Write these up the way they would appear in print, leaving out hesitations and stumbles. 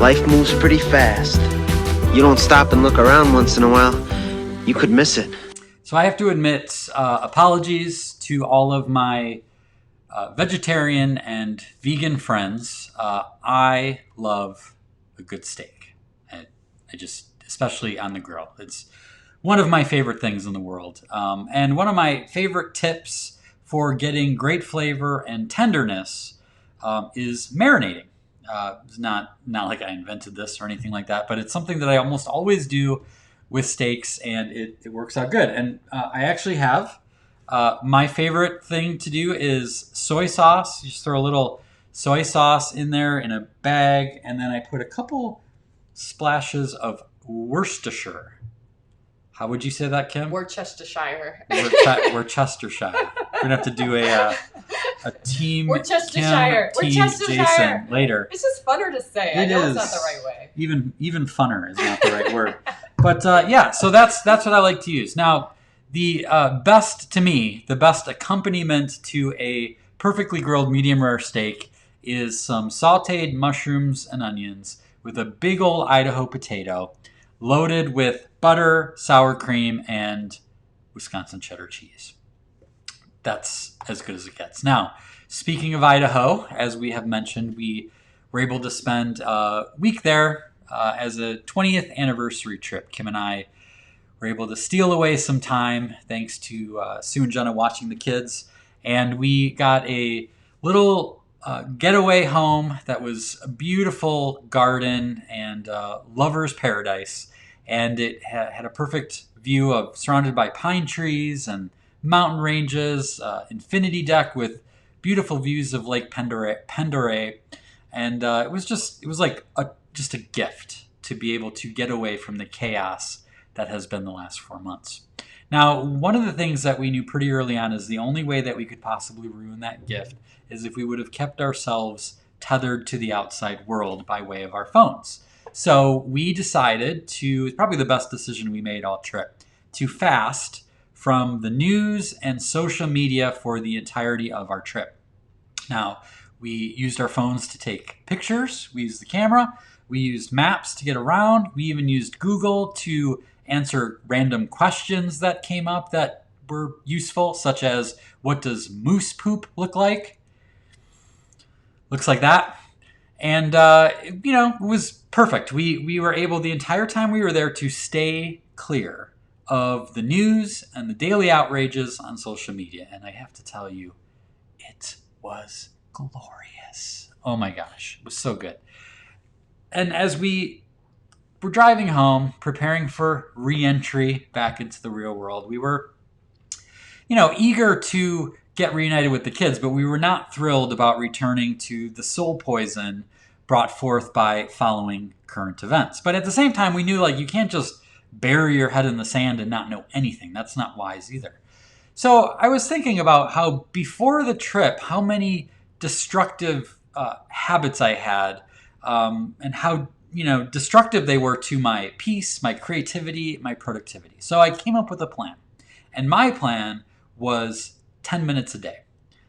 Life moves pretty fast. You don't stop and look around once in a while, you could miss it. So I have to admit, apologies to all of my vegetarian and vegan friends. I love a good steak. I just, especially on the grill. It's one of my favorite things in the world. And one of my favorite tips for getting great flavor and tenderness is marinating. It's not like I invented this or anything like that, but it's something that I almost always do with steaks, and it works out good. And I actually have my favorite thing to do is soy sauce. You just throw a little soy sauce in there in a bag, and then I put a couple splashes of Worcestershire. How would you say that, Kim? Worcestershire. Worcestershire. We're gonna have to do a team Worcestershire. Kim, team Jason later. It's just funner to say. I know it's not the right way. Even funner is not the right word. But yeah, so that's what I like to use. Now, the best accompaniment to a perfectly grilled medium rare steak is some sautéed mushrooms and onions with a big old Idaho potato loaded with butter, sour cream, and Wisconsin cheddar cheese. That's as good as it gets. Now, speaking of Idaho, as we have mentioned, we were able to spend a week there as a 20th anniversary trip. Kim and I were able to steal away some time thanks to Sue and Jenna watching the kids. And we got a little getaway home that was a beautiful garden and lover's paradise. And it had a perfect view of surrounded by pine trees and mountain ranges, infinity deck with beautiful views of Lake Pendore. And it was like just a gift to be able to get away from the chaos that has been the last 4 months. Now, one of the things that we knew pretty early on is the only way that we could possibly ruin that gift is if we would have kept ourselves tethered to the outside world by way of our phones. So we decided to, it's probably the best decision we made all trip, to fast from the news and social media for the entirety of our trip. Now, we used our phones to take pictures, we used the camera, we used maps to get around, we even used Google to answer random questions that came up that were useful, such as, what does moose poop look like? Looks like that. And, it was perfect. We were able, the entire time we were there, to stay clear of the news and the daily outrages on social media. And I have to tell you, it was glorious. Oh my gosh, it was so good. And as we were driving home, preparing for re-entry back into the real world, we were, eager to get reunited with the kids, but we were not thrilled about returning to the soul poison brought forth by following current events. But at the same time, we knew, you can't just bury your head in the sand and not know anything. That's not wise either. So I was thinking about how before the trip, how many destructive habits I had, and how destructive they were to my peace, my creativity, my productivity. So I came up with a plan. And my plan was 10 minutes a day.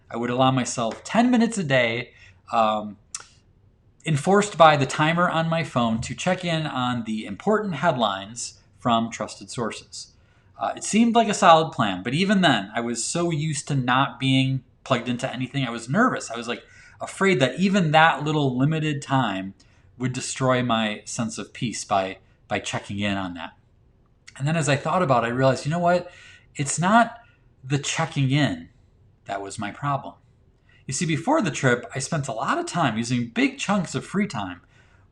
I would allow myself 10 minutes a day, enforced by the timer on my phone, to check in on the important headlines from trusted sources. It seemed like a solid plan, but even then, I was so used to not being plugged into anything, I was nervous. I was afraid that even that little limited time would destroy my sense of peace by checking in on that. And then as I thought about it, I realized, you know what? It's not the checking in that was my problem. You see, before the trip, I spent a lot of time using big chunks of free time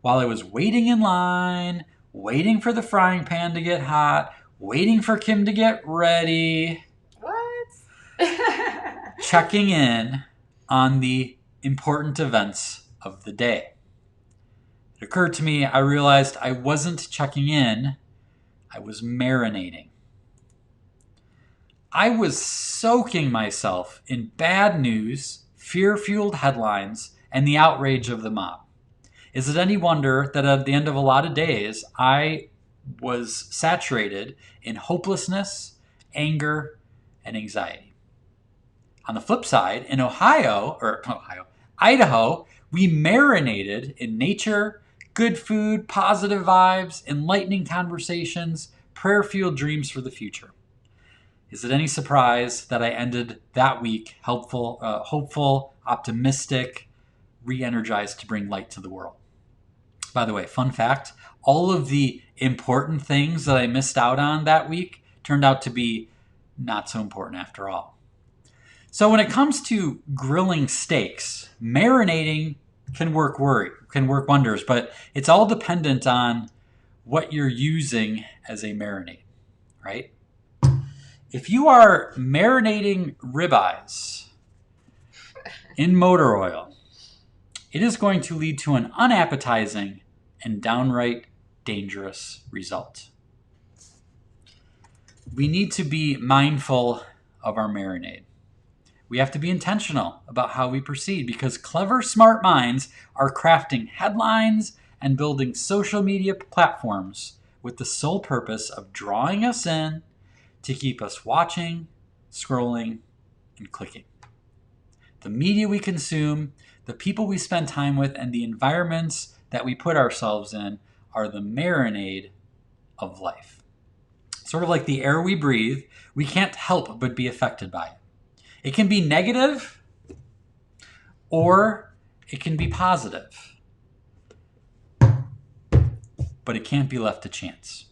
while I was waiting in line, waiting for the frying pan to get hot, waiting for Kim to get ready. What? Checking in on the important events of the day. It occurred to me, I realized I wasn't checking in, I was marinating. I was soaking myself in bad news, fear-fueled headlines, and the outrage of the mob. Is it any wonder that at the end of a lot of days, I was saturated in hopelessness, anger, and anxiety? On the flip side, in Idaho, we marinated in nature, Good food, positive vibes, enlightening conversations, prayer-fueled dreams for the future. Is it any surprise that I ended that week hopeful, optimistic, re-energized to bring light to the world? By the way, fun fact, all of the important things that I missed out on that week turned out to be not so important after all. So when it comes to grilling steaks, marinating can work wonders, but it's all dependent on what you're using as a marinade, right? If you are marinating ribeyes in motor oil, it is going to lead to an unappetizing and downright dangerous result. We need to be mindful of our marinade. We have to be intentional about how we proceed because clever, smart minds are crafting headlines and building social media platforms with the sole purpose of drawing us in to keep us watching, scrolling, and clicking. The media we consume, the people we spend time with, and the environments that we put ourselves in are the marinade of life. Sort of like the air we breathe, we can't help but be affected by it. It can be negative or it can be positive, but it can't be left to chance.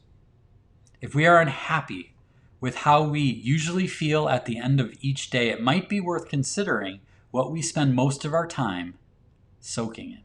If we are unhappy with how we usually feel at the end of each day, it might be worth considering what we spend most of our time soaking in.